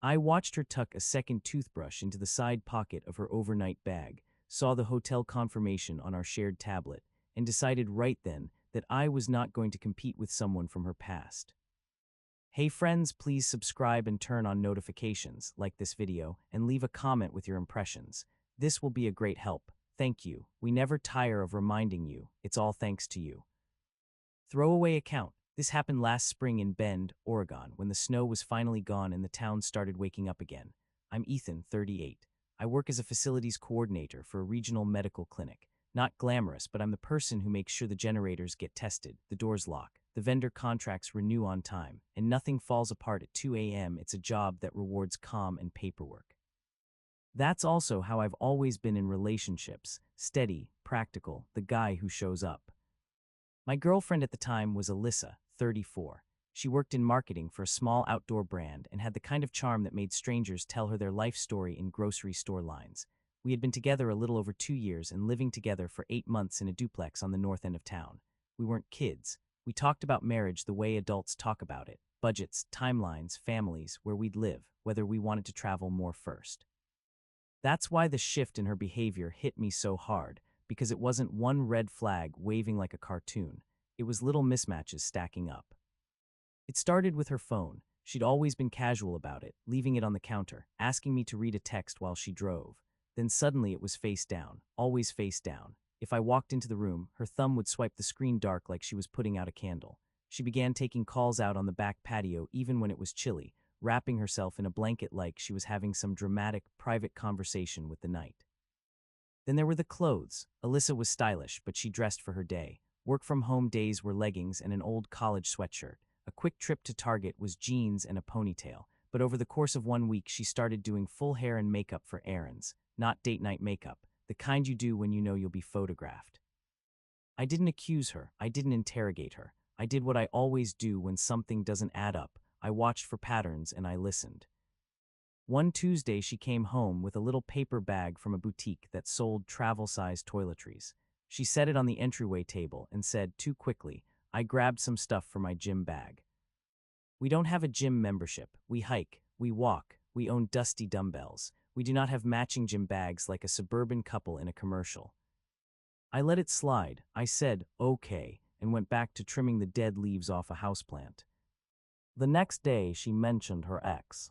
I watched her tuck a second toothbrush into the side pocket of her overnight bag, saw the hotel confirmation on our shared tablet, and decided right then that I was not going to compete with someone from her past. Hey friends, please subscribe and turn on notifications, like this video, and leave a comment with your impressions. This will be a great help. Thank you. We never tire of reminding you. It's all thanks to you. Throwaway account. This happened last spring in Bend, Oregon, when the snow was finally gone and the town started waking up again. I'm Ethan, 38. I work as a facilities coordinator for a regional medical clinic. Not glamorous, but I'm the person who makes sure the generators get tested, the doors lock, the vendor contracts renew on time, and nothing falls apart at 2 a.m. It's a job that rewards calm and paperwork. That's also how I've always been in relationships: steady, practical, the guy who shows up. My girlfriend at the time was Alyssa, 34. She worked in marketing for a small outdoor brand and had the kind of charm that made strangers tell her their life story in grocery store lines. We had been together a little over 2 years and living together for 8 months in a duplex on the north end of town. We weren't kids. We talked about marriage the way adults talk about it: budgets, timelines, families, where we'd live, whether we wanted to travel more first. That's why the shift in her behavior hit me so hard, because it wasn't one red flag waving like a cartoon. It was little mismatches stacking up. It started with her phone. She'd always been casual about it, leaving it on the counter, asking me to read a text while she drove. Then suddenly it was face down, always face down. If I walked into the room, her thumb would swipe the screen dark like she was putting out a candle. She began taking calls out on the back patio even when it was chilly, wrapping herself in a blanket like she was having some dramatic, private conversation with the night. Then there were the clothes. Alyssa was stylish, but she dressed for her day. Work-from-home days were leggings and an old college sweatshirt. A quick trip to Target was jeans and a ponytail. But over the course of 1 week, she started doing full hair and makeup for errands. Not date-night makeup, the kind you do when you know you'll be photographed. I didn't accuse her. I didn't interrogate her. I did what I always do when something doesn't add up. I watched for patterns and I listened. One Tuesday, she came home with a little paper bag from a boutique that sold travel-sized toiletries. She set it on the entryway table and said, too quickly, I grabbed some stuff for my gym bag. We don't have a gym membership. We hike, we walk, we own dusty dumbbells. We do not have matching gym bags like a suburban couple in a commercial. I let it slide. I said, okay, and went back to trimming the dead leaves off a houseplant. The next day, she mentioned her ex.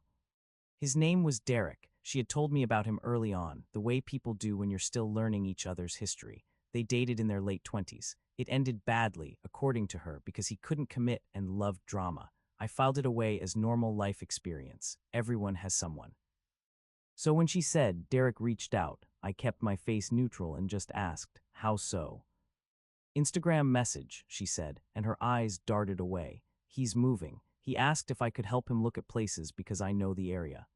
His name was Derek. She had told me about him early on, the way people do when you're still learning each other's history. They dated in their late 20s. It ended badly, according to her, because he couldn't commit and loved drama. I filed it away as normal life experience. Everyone has someone. So when she said Derek reached out, I kept my face neutral and just asked, how so? Instagram message, she said, and her eyes darted away. He's moving. He asked if I could help him look at places because I know the area.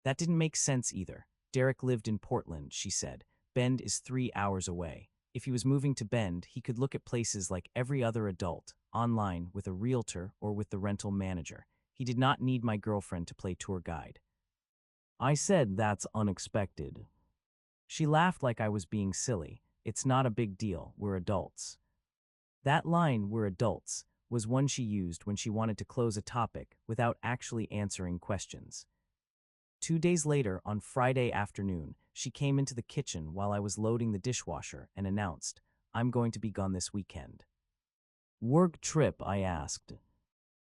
That didn't make sense either. Derek lived in Portland, she said. Bend is 3 hours away. If he was moving to Bend, he could look at places like every other adult, online, with a realtor or with the rental manager. He did not need my girlfriend to play tour guide. I said, that's unexpected. She laughed like I was being silly. It's not a big deal, we're adults. That line, we're adults, was one she used when she wanted to close a topic without actually answering questions. 2 days later, on Friday afternoon, she came into the kitchen while I was loading the dishwasher and announced, I'm going to be gone this weekend. Work trip, I asked.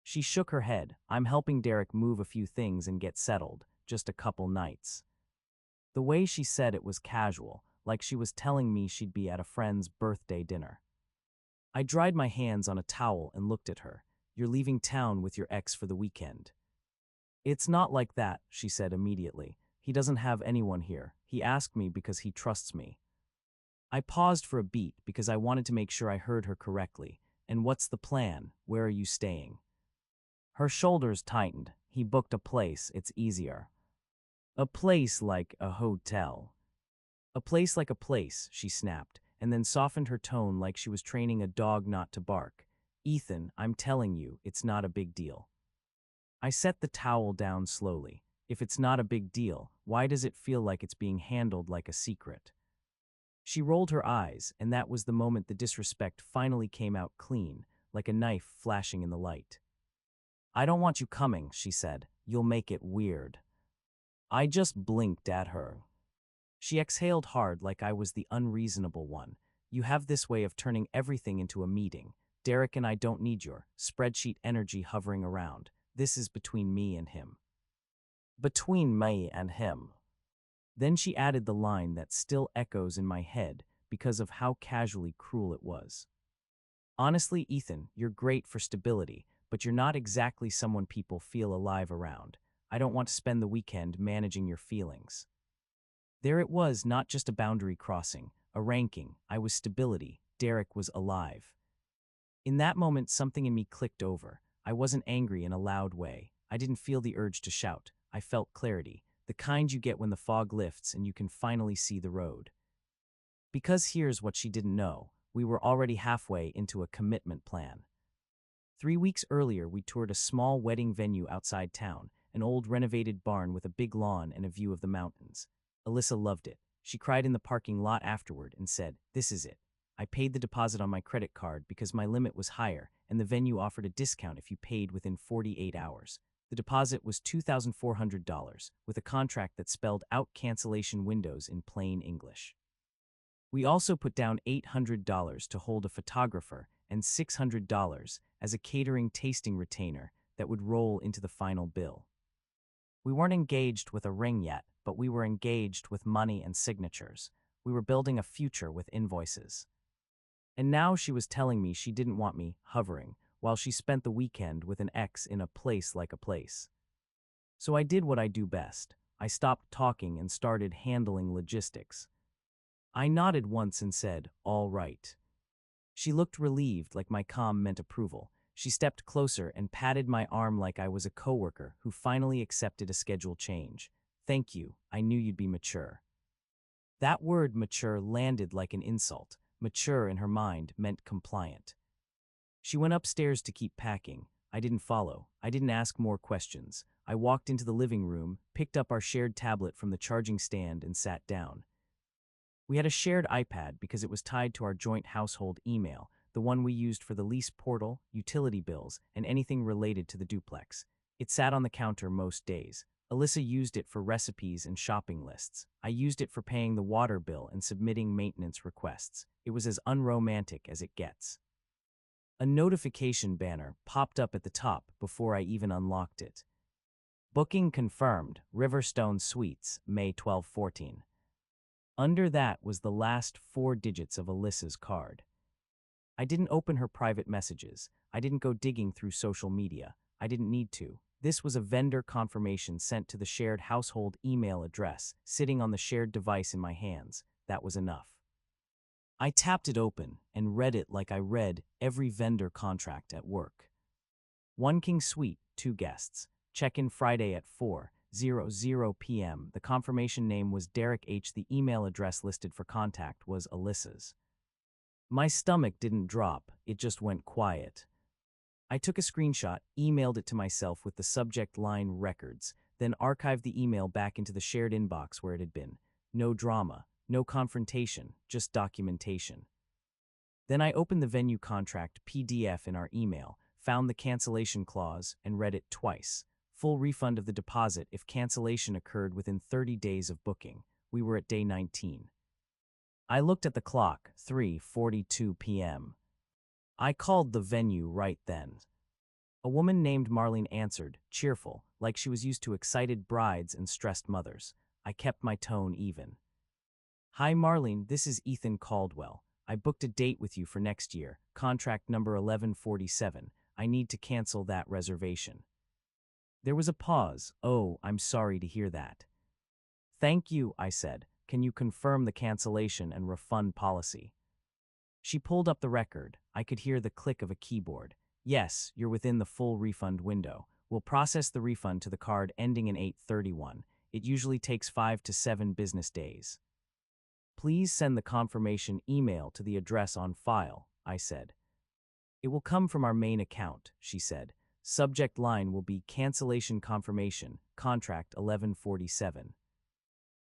She shook her head. I'm helping Derek move a few things and get settled, just a couple nights. The way she said it was casual, like she was telling me she'd be at a friend's birthday dinner. I dried my hands on a towel and looked at her. You're leaving town with your ex for the weekend. It's not like that, she said immediately. He doesn't have anyone here. He asked me because he trusts me. I paused for a beat because I wanted to make sure I heard her correctly. And what's the plan? Where are you staying? Her shoulders tightened. He booked a place. It's easier. A place like a hotel. A place like a place, she snapped, and then softened her tone like she was training a dog not to bark. Ethan, I'm telling you, it's not a big deal. I set the towel down slowly. If it's not a big deal, why does it feel like it's being handled like a secret? She rolled her eyes, and that was the moment the disrespect finally came out clean, like a knife flashing in the light. I don't want you coming, she said. you'll make it weird. I just blinked at her. She exhaled hard like I was the unreasonable one. You have this way of turning everything into a meeting. Derek and I don't need your spreadsheet energy hovering around. This is between me and him. Between me and him. Then she added the line that still echoes in my head because of how casually cruel it was. Honestly, Ethan, you're great for stability, but you're not exactly someone people feel alive around. I don't want to spend the weekend managing your feelings. There it was, not just a boundary crossing, a ranking. I was stability. Derek was alive. In that moment, something in me clicked over. I wasn't angry in a loud way. I didn't feel the urge to shout. I felt clarity, the kind you get when the fog lifts and you can finally see the road. Because here's what she didn't know. We were already halfway into a commitment plan. 3 weeks earlier, we toured a small wedding venue outside town, an old renovated barn with a big lawn and a view of the mountains. Alyssa loved it. She cried in the parking lot afterward and said, "This is it." I paid the deposit on my credit card because my limit was higher, and the venue offered a discount if you paid within 48 hours. The deposit was $2,400, with a contract that spelled out cancellation windows in plain English. We also put down $800 to hold a photographer and $600 as a catering tasting retainer that would roll into the final bill. We weren't engaged with a ring yet, but we were engaged with money and signatures. We were building a future with invoices. And now she was telling me she didn't want me hovering while she spent the weekend with an ex in a place like a place. So I did what I do best. I stopped talking and started handling logistics. I nodded once and said, "All right." She looked relieved, like my calm meant approval. She stepped closer and patted my arm like I was a coworker who finally accepted a schedule change. "Thank you, I knew you'd be mature." That word mature landed like an insult. Mature in her mind meant compliant. She went upstairs to keep packing. I didn't follow. I didn't ask more questions. I walked into the living room, picked up our shared tablet from the charging stand and sat down. We had a shared iPad because it was tied to our joint household email, the one we used for the lease portal, utility bills, and anything related to the duplex. It sat on the counter most days. Alyssa used it for recipes and shopping lists. I used it for paying the water bill and submitting maintenance requests. It was as unromantic as it gets. A notification banner popped up at the top before I even unlocked it. Booking confirmed, Riverstone Suites, May 12-14. Under that was the last 4 digits of Alyssa's card. I didn't open her private messages. I didn't go digging through social media. I didn't need to. This was a vendor confirmation sent to the shared household email address, sitting on the shared device in my hands. That was enough. I tapped it open and read it like I read every vendor contract at work. 1 King Suite, 2 guests. Check-in Friday at 4:00 p.m. The confirmation name was Derek H. The email address listed for contact was Alyssa's. My stomach didn't drop, it just went quiet. I took a screenshot, emailed it to myself with the subject line records, then archived the email back into the shared inbox where it had been. No drama, no confrontation, just documentation. Then I opened the venue contract PDF in our email, found the cancellation clause, and read it twice. Full refund of the deposit if cancellation occurred within 30 days of booking. We were at day 19. I looked at the clock, 3:42 p.m. I called the venue right then. A woman named Marlene answered, cheerful, like she was used to excited brides and stressed mothers. I kept my tone even. "Hi Marlene, this is Ethan Caldwell. I booked a date with you for next year, contract number 1147. I need to cancel that reservation." There was a pause. "Oh, I'm sorry to hear that." "Thank you," I said. "Can you confirm the cancellation and refund policy?" She pulled up the record. I could hear the click of a keyboard. "Yes, you're within the full refund window. We'll process the refund to the card ending in 831. It usually takes 5 to 7 business days. Please send the confirmation email to the address on file," I said. "It will come from our main account," she said. "Subject line will be cancellation confirmation, contract 1147.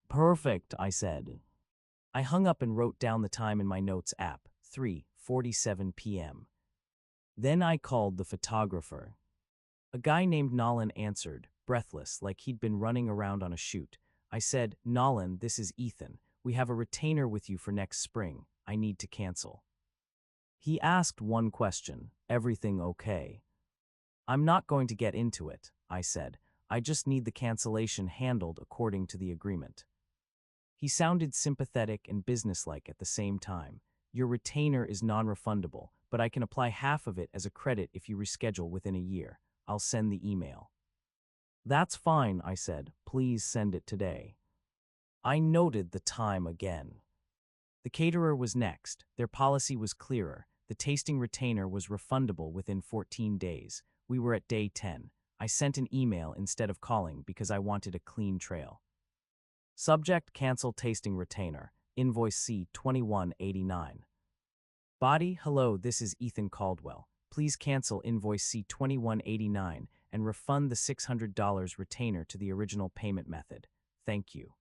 "Perfect," I said. I hung up and wrote down the time in my notes app, 3:47 p.m. Then I called the photographer. A guy named Nolan answered, breathless, like he'd been running around on a shoot. I said, "Nolan, this is Ethan. We have a retainer with you for next spring. I need to cancel." He asked one question, "Everything okay?" "I'm not going to get into it," I said. "I just need the cancellation handled according to the agreement." He sounded sympathetic and businesslike at the same time. "Your retainer is non-refundable, but I can apply half of it as a credit if you reschedule within a year. I'll send the email." "That's fine," I said. "Please send it today." I noted the time again. The caterer was next. Their policy was clearer. The tasting retainer was refundable within 14 days. We were at day 10. I sent an email instead of calling because I wanted a clean trail. Subject: cancel tasting retainer. Invoice C2189. Body: hello, this is Ethan Caldwell. Please cancel invoice C2189 and refund the $600 retainer to the original payment method. Thank you.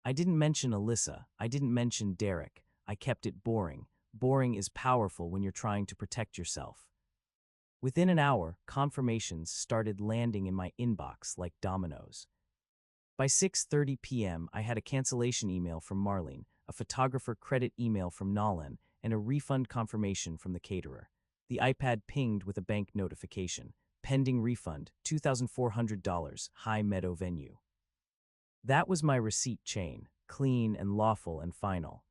I didn't mention Alyssa. I didn't mention Derek. I kept it boring. Boring is powerful when you're trying to protect yourself. Within an hour, confirmations started landing in my inbox like dominoes. By 6:30 p.m., I had a cancellation email from Marlene, a photographer credit email from Nolan, and a refund confirmation from the caterer. The iPad pinged with a bank notification. Pending refund, $2,400, High Meadow venue. That was my receipt chain, clean and lawful and final.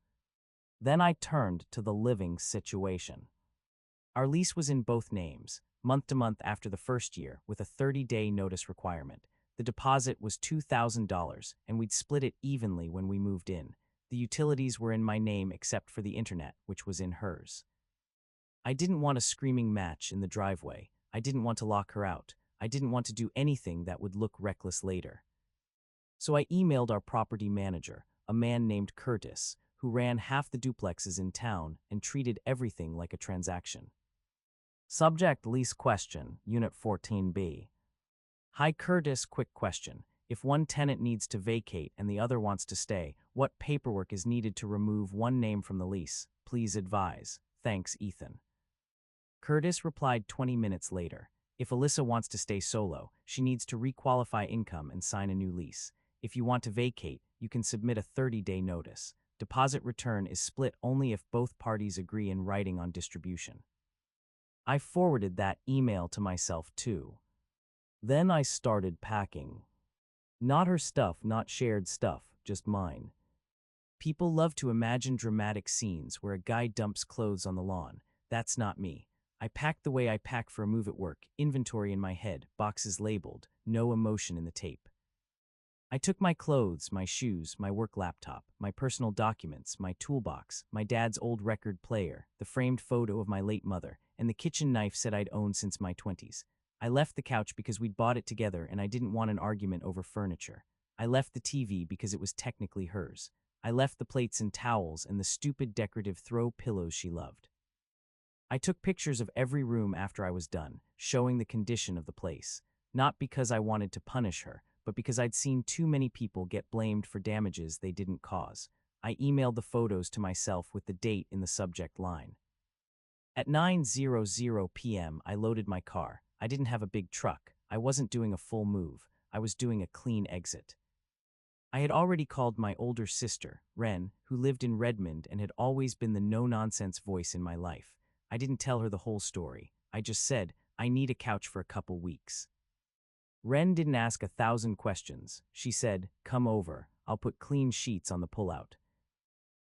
Then I turned to the living situation. Our lease was in both names, month to month after the first year, with a 30-day notice requirement. The deposit was $2,000, and we'd split it evenly when we moved in. The utilities were in my name except for the internet, which was in hers. I didn't want a screaming match in the driveway. I didn't want to lock her out. I didn't want to do anything that would look reckless later. So I emailed our property manager, a man named Curtis, who ran half the duplexes in town and treated everything like a transaction. Subject: lease question, Unit 14B. Hi Curtis, quick question. If one tenant needs to vacate and the other wants to stay, what paperwork is needed to remove one name from the lease? Please advise. Thanks, Ethan. Curtis replied 20 minutes later. If Alyssa wants to stay solo, she needs to requalify income and sign a new lease. If you want to vacate, you can submit a 30-day notice. Deposit return is split only if both parties agree in writing on distribution. I forwarded that email to myself too. Then I started packing. Not her stuff, not shared stuff, just mine. People love to imagine dramatic scenes where a guy dumps clothes on the lawn. That's not me. I packed the way I pack for a move at work, inventory in my head, boxes labeled, no emotion in the tape. I took my clothes, my shoes, my work laptop, my personal documents, my toolbox, my dad's old record player, the framed photo of my late mother, and the kitchen knife set I'd owned since my 20s. I left the couch because we'd bought it together and I didn't want an argument over furniture. I left the TV because it was technically hers. I left the plates and towels and the stupid decorative throw pillows she loved. I took pictures of every room after I was done, showing the condition of the place. Not because I wanted to punish her, but because I'd seen too many people get blamed for damages they didn't cause. I emailed the photos to myself with the date in the subject line. At 9:00 p.m., I loaded my car. I didn't have a big truck. I wasn't doing a full move. I was doing a clean exit. I had already called my older sister, Ren, who lived in Redmond and had always been the no-nonsense voice in my life. I didn't tell her the whole story. I just said, I need a couch for a couple weeks. Ren didn't ask 1,000 questions. She said, come over. I'll put clean sheets on the pullout.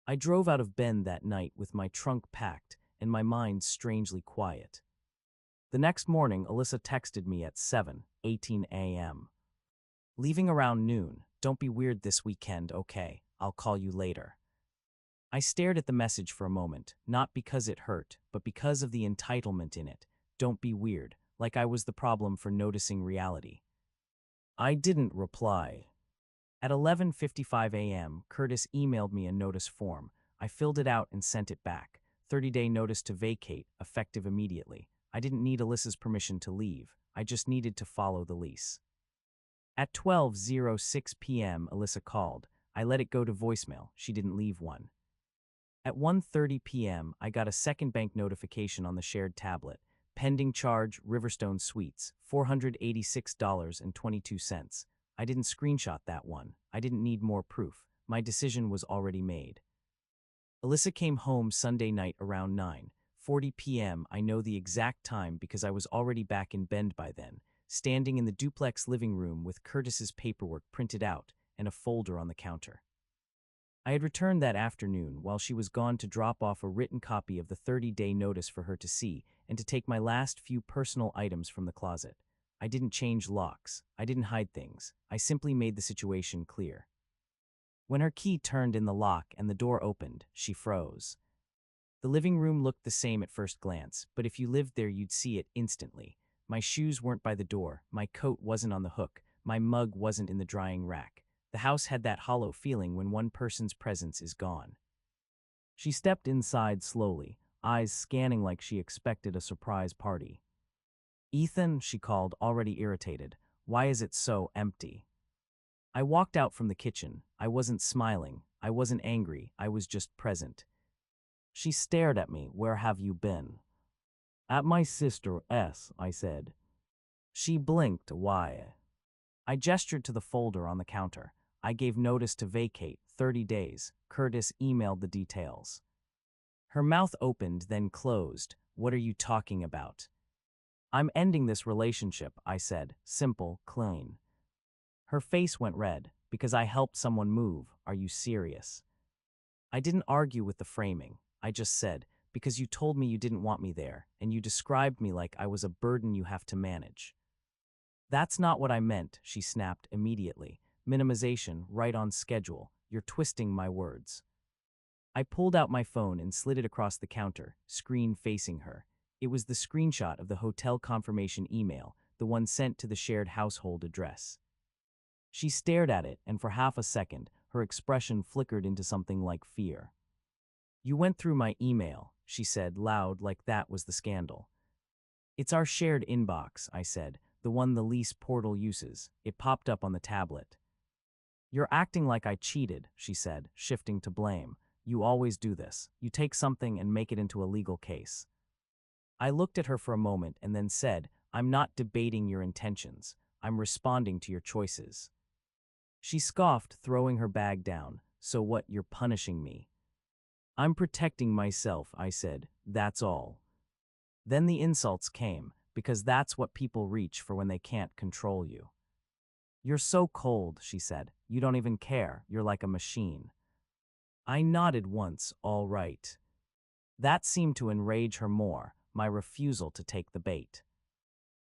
I drove out of Bend that night with my trunk packed and my mind strangely quiet. The next morning, Alyssa texted me at 7:18 a.m. Leaving around noon. Don't be weird this weekend, okay? I'll call you later. I stared at the message for a moment, not because it hurt, but because of the entitlement in it. Don't be weird, like I was the problem for noticing reality. I didn't reply. At 11:55 a.m., Curtis emailed me a notice form. I filled it out and sent it back. 30-day notice to vacate, effective immediately. I didn't need Alyssa's permission to leave. I just needed to follow the lease. At 12:06 p.m., Alyssa called. I let it go to voicemail. She didn't leave one. At 1:30 p.m., I got a second bank notification on the shared tablet. Pending charge, Riverstone Suites, $486.22. I didn't screenshot that one. I didn't need more proof. My decision was already made. Alyssa came home Sunday night around 9:40 p.m. I know the exact time because I was already back in Bend by then, standing in the duplex living room with Curtis's paperwork printed out and a folder on the counter. I had returned that afternoon while she was gone to drop off a written copy of the 30-day notice for her to see and to take my last few personal items from the closet. I didn't change locks. I didn't hide things. I simply made the situation clear. When her key turned in the lock and the door opened, she froze. The living room looked the same at first glance, but if you lived there you'd see it instantly. My shoes weren't by the door, my coat wasn't on the hook, my mug wasn't in the drying rack. The house had that hollow feeling when one person's presence is gone. She stepped inside slowly, eyes scanning like she expected a surprise party. "Ethan," she called, already irritated, "why is it so empty?" I walked out from the kitchen. I wasn't smiling. I wasn't angry. I was just present. She stared at me. "Where have you been?" "At my sister's," I said. She blinked. "Why?" I gestured to the folder on the counter. I gave notice to vacate, 30 days. Curtis emailed the details. Her mouth opened, then closed. "What are you talking about?" "I'm ending this relationship," I said. Simple, clean. Her face went red. "Because I helped someone move. Are you serious?" I didn't argue with the framing. I just said, "Because you told me you didn't want me there, and you described me like I was a burden you have to manage." "That's not what I meant," she snapped immediately. "Minimization, right on schedule. You're twisting my words." I pulled out my phone and slid it across the counter, screen facing her. It was the screenshot of the hotel confirmation email, the one sent to the shared household address. She stared at it, and for half a second, her expression flickered into something like fear. "You went through my email," she said, loud, like that was the scandal. "It's our shared inbox," I said, "the one the lease portal uses." It popped up on the tablet. "You're acting like I cheated," she said, shifting to blame. "You always do this. You take something and make it into a legal case." I looked at her for a moment and then said, "I'm not debating your intentions. I'm responding to your choices." She scoffed, throwing her bag down. "So what, you're punishing me?" "I'm protecting myself," I said. "That's all." Then the insults came, because that's what people reach for when they can't control you. "You're so cold," she said. "You don't even care. You're like a machine." I nodded once, all right. That seemed to enrage her more, my refusal to take the bait.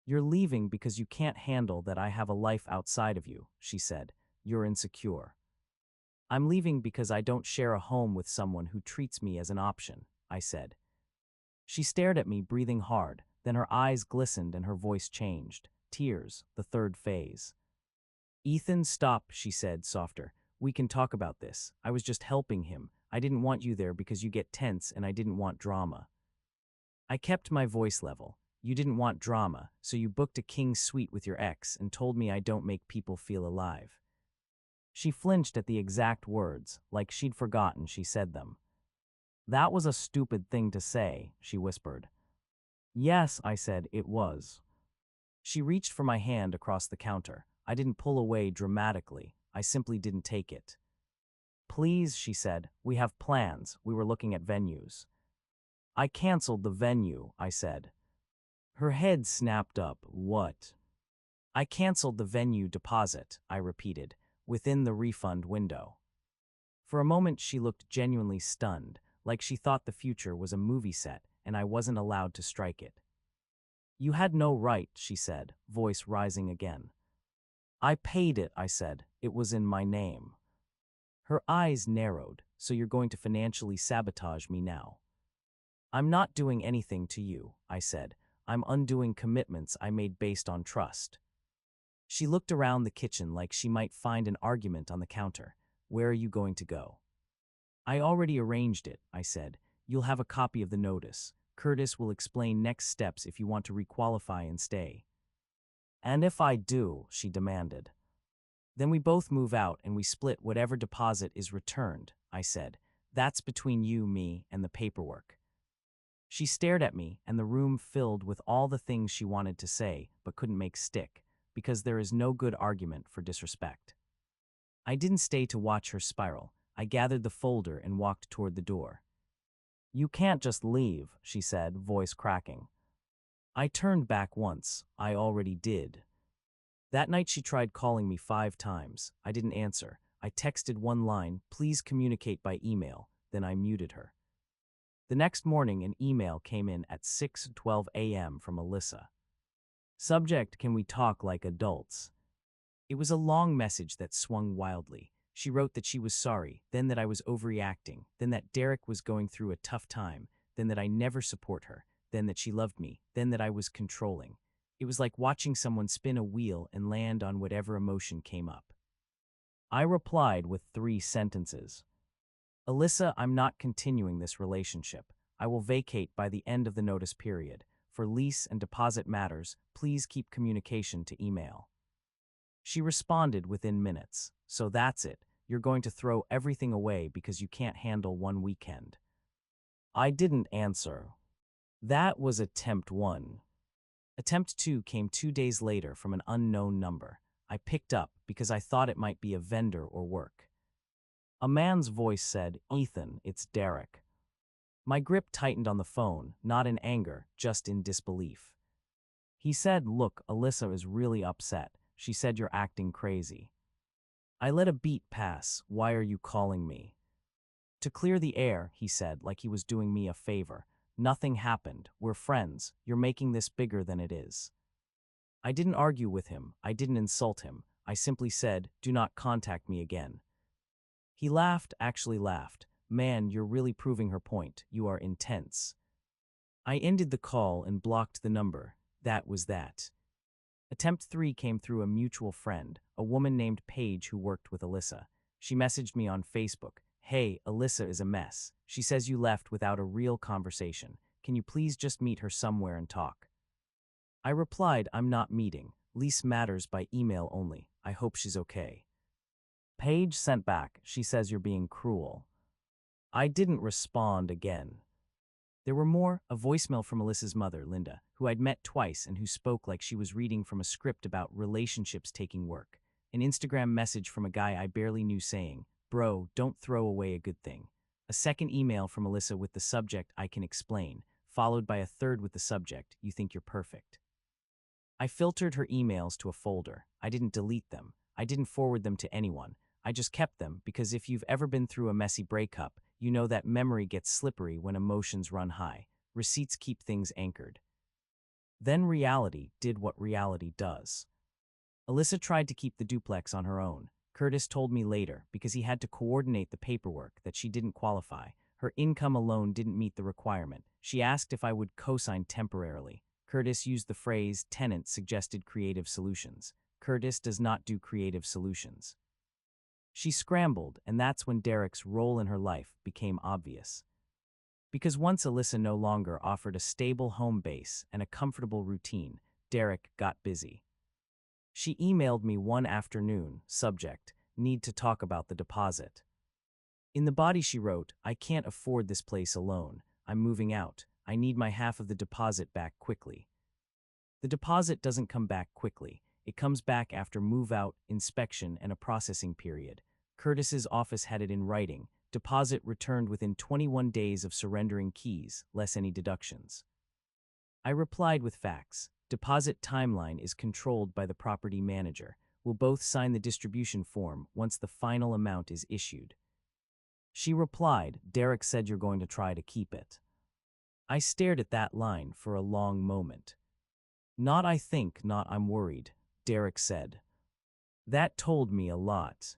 "You're leaving because you can't handle that I have a life outside of you," she said. "You're insecure." "I'm leaving because I don't share a home with someone who treats me as an option," I said. She stared at me, breathing hard, then her eyes glistened and her voice changed. Tears, the third phase. "Ethan, stop," she said, softer. "We can talk about this. I was just helping him. I didn't want you there because you get tense and I didn't want drama." I kept my voice level. "You didn't want drama, so you booked a king suite with your ex and told me I don't make people feel alive." She flinched at the exact words, like she'd forgotten she said them. "That was a stupid thing to say," she whispered. "Yes," I said, "it was." She reached for my hand across the counter. I didn't pull away dramatically. I simply didn't take it. "Please," she said, "we have plans. We were looking at venues." "I canceled the venue," I said. Her head snapped up. "What?" "I canceled the venue deposit," I repeated, "within the refund window." For a moment she looked genuinely stunned, like she thought the future was a movie set and I wasn't allowed to strike it. "You had no right," she said, voice rising again. "I paid it," I said. "It was in my name." Her eyes narrowed. "So you're going to financially sabotage me now?" "I'm not doing anything to you," I said. "I'm undoing commitments I made based on trust." She looked around the kitchen like she might find an argument on the counter. "Where are you going to go?" "I already arranged it," I said. "You'll have a copy of the notice. Curtis will explain next steps if you want to requalify and stay." "And if I do?" she demanded. "Then we both move out and we split whatever deposit is returned," I said. "That's between you, me, and the paperwork." She stared at me, and the room filled with all the things she wanted to say but couldn't make stick, because there is no good argument for disrespect. I didn't stay to watch her spiral. I gathered the folder and walked toward the door. "You can't just leave," she said, voice cracking. I turned back once. I already did. That night she tried calling me 5 times. I didn't answer. I texted one line, "Please communicate by email," then I muted her. The next morning, an email came in at 6:12 a.m. from Alyssa. Subject: "Can we talk like adults?" It was a long message that swung wildly. She wrote that she was sorry, then that I was overreacting, then that Derek was going through a tough time, then that I never support her, then that she loved me, then that I was controlling. It was like watching someone spin a wheel and land on whatever emotion came up. I replied with 3 sentences. "Alyssa, I'm not continuing this relationship. I will vacate by the end of the notice period. For lease and deposit matters, please keep communication to email." She responded within minutes. "So that's it. You're going to throw everything away because you can't handle one weekend." I didn't answer. That was attempt 1. Attempt 2 came 2 days later from an unknown number. I picked up because I thought it might be a vendor or work. A man's voice said, "Ethan, it's Derek." My grip tightened on the phone, not in anger, just in disbelief. He said, "Look, Alyssa is really upset. She said you're acting crazy." I let a beat pass. "Why are you calling me?" "To clear the air," he said, like he was doing me a favor. "Nothing happened. We're friends. You're making this bigger than it is." I didn't argue with him. I didn't insult him. I simply said, "Do not contact me again." He laughed, actually laughed. "Man, you're really proving her point. You are intense." I ended the call and blocked the number. That was that. Attempt 3 came through a mutual friend, a woman named Paige who worked with Alyssa. She messaged me on Facebook. "Hey, Alyssa is a mess. She says you left without a real conversation. Can you please just meet her somewhere and talk?" I replied, "I'm not meeting. Lease matters by email only. I hope she's okay." Paige sent back, "She says you're being cruel." I didn't respond again. There were more, a voicemail from Alyssa's mother, Linda, who I'd met twice and who spoke like she was reading from a script about relationships taking work. An Instagram message from a guy I barely knew saying, "Bro, don't throw away a good thing." A second email from Alyssa with the subject, "I can explain," followed by a third with the subject, "You think you're perfect." I filtered her emails to a folder. I didn't delete them. I didn't forward them to anyone. I just kept them because if you've ever been through a messy breakup, you know that memory gets slippery when emotions run high. Receipts keep things anchored. Then reality did what reality does. Alyssa tried to keep the duplex on her own. Curtis told me later, because he had to coordinate the paperwork, that she didn't qualify. Her income alone didn't meet the requirement. She asked if I would co-sign temporarily. Curtis used the phrase, "Tenant suggested creative solutions." Curtis does not do creative solutions. She scrambled, and that's when Derek's role in her life became obvious. Because once Alyssa no longer offered a stable home base and a comfortable routine, Derek got busy. She emailed me one afternoon, subject, "Need to talk about the deposit." In the body she wrote, "I can't afford this place alone. I'm moving out. I need my half of the deposit back quickly." The deposit doesn't come back quickly. It comes back after move-out, inspection, and a processing period. Curtis's office had it in writing. Deposit returned within 21 days of surrendering keys, less any deductions. I replied with facts. Deposit timeline is controlled by the property manager. We'll both sign the distribution form once the final amount is issued. She replied, "Derek said you're going to try to keep it." I stared at that line for a long moment. "Not I think, not I'm worried," Derek said. That told me a lot.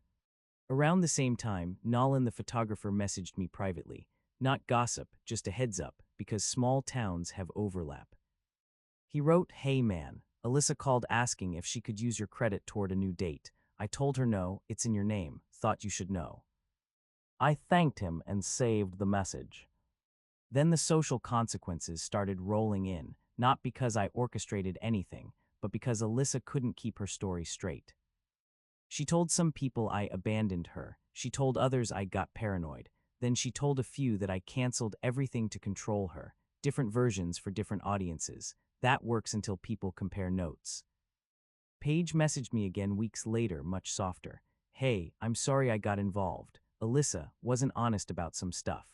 Around the same time, Nolan the photographer messaged me privately. Not gossip, just a heads up, because small towns have overlap. He wrote, "Hey man, Alyssa called asking if she could use your credit toward a new date. I told her no, it's in your name, thought you should know." I thanked him and saved the message. Then the social consequences started rolling in, not because I orchestrated anything, but because Alyssa couldn't keep her story straight. She told some people I abandoned her. She told others I got paranoid. Then she told a few that I canceled everything to control her. different versions for different audiences. That works until people compare notes. Paige messaged me again weeks later, much softer. Hey, I'm sorry I got involved. Alyssa wasn't honest about some stuff.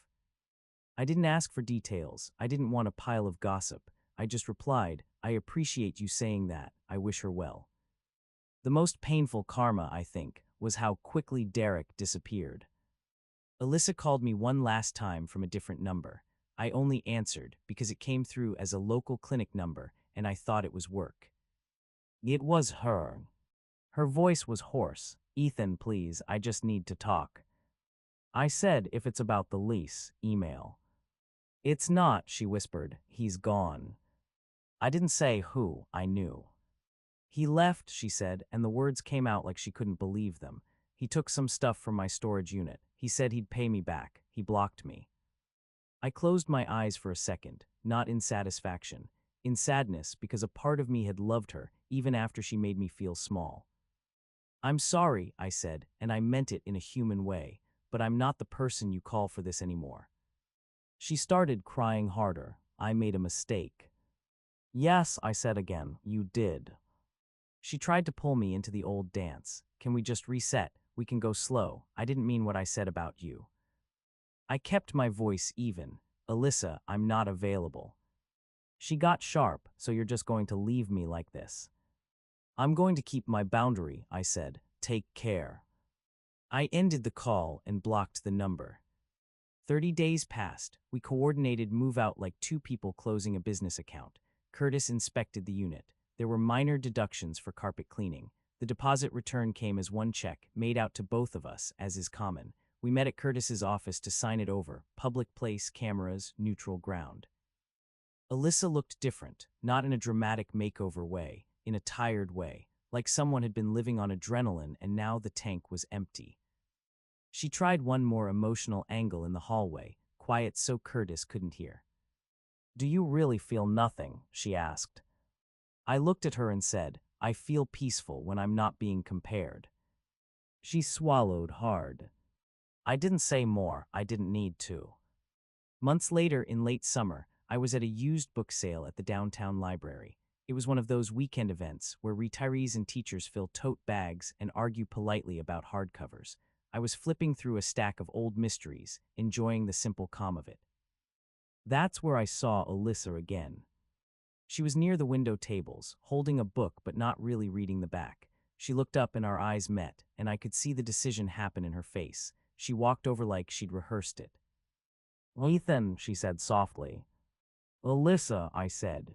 I didn't ask for details. I didn't want a pile of gossip. I just replied, I appreciate you saying that. I wish her well. The most painful karma, I think, was how quickly Derek disappeared. Alyssa called me one last time from a different number. I only answered because it came through as a local clinic number and I thought it was work. It was her. Her voice was hoarse. Ethan, please, I just need to talk. I said, if it's about the lease, email. It's not, she whispered. He's gone. I didn't say who, I knew. He left, she said, and the words came out like she couldn't believe them. He took some stuff from my storage unit. He said he'd pay me back. He blocked me. I closed my eyes for a second, not in satisfaction, in sadness because a part of me had loved her even after she made me feel small. I'm sorry, I said, and I meant it in a human way, but I'm not the person you call for this anymore. She started crying harder. I made a mistake. Yes, I said again, you did. She tried to pull me into the old dance. Can we just reset? We can go slow. I didn't mean what I said about you. I kept my voice even. Alyssa, I'm not available. She got sharp, so you're just going to leave me like this. I'm going to keep my boundary, I said. Take care. I ended the call and blocked the number. 30 days passed. We coordinated move out like two people closing a business account. Curtis inspected the unit. There were minor deductions for carpet cleaning. The deposit return came as one check, made out to both of us, as is common. We met at Curtis's office to sign it over. Public place, cameras, neutral ground. Alyssa looked different, not in a dramatic makeover way, in a tired way, like someone had been living on adrenaline and now the tank was empty. She tried one more emotional angle in the hallway, quiet so Curtis couldn't hear. Do you really feel nothing? She asked. I looked at her and said, I feel peaceful when I'm not being compared. She swallowed hard. I didn't say more. I didn't need to. Months later, in late summer, I was at a used book sale at the downtown library. It was one of those weekend events where retirees and teachers fill tote bags and argue politely about hardcovers. I was flipping through a stack of old mysteries, enjoying the simple calm of it. That's where I saw Alyssa again. She was near the window tables, holding a book but not really reading the back. She looked up and our eyes met, and I could see the decision happen in her face. She walked over like she'd rehearsed it. Ethan, she said softly. Alyssa, I said.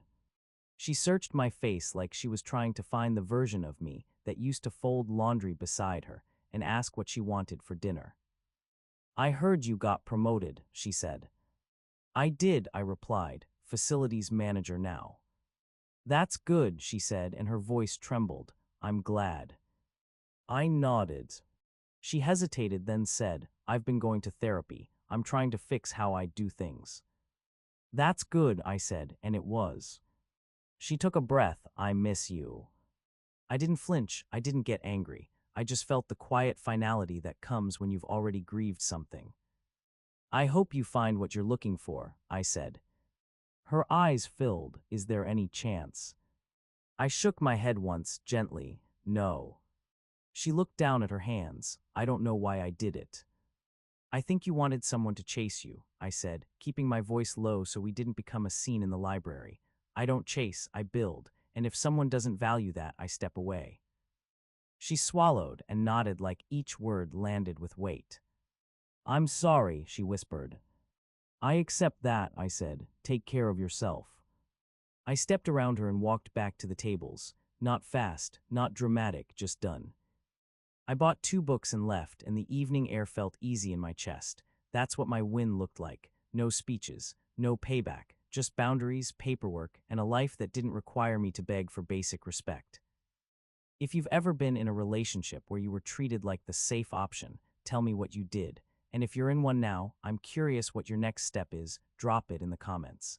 She searched my face like she was trying to find the version of me that used to fold laundry beside her and ask what she wanted for dinner. I heard you got promoted, she said. I did, I replied, facilities manager now. That's good, she said, and her voice trembled. I'm glad. I nodded. She hesitated, then said, I've been going to therapy. I'm trying to fix how I do things. That's good, I said, and it was. She took a breath. I miss you. I didn't flinch. I didn't get angry. I just felt the quiet finality that comes when you've already grieved something. I hope you find what you're looking for, I said. Her eyes filled. Is there any chance? I shook my head once, gently. No. She looked down at her hands. I don't know why I did it. I think you wanted someone to chase you, I said, keeping my voice low so we didn't become a scene in the library. I don't chase, I build, and if someone doesn't value that, I step away. She swallowed and nodded like each word landed with weight. I'm sorry, she whispered. I accept that, I said. Take care of yourself. I stepped around her and walked back to the tables. Not fast, not dramatic, just done. I bought 2 books and left, and the evening air felt easy in my chest. That's what my win looked like. No speeches, no payback, just boundaries, paperwork, and a life that didn't require me to beg for basic respect. If you've ever been in a relationship where you were treated like the safe option, tell me what you did. And if you're in one now, I'm curious what your next step is. Drop it in the comments.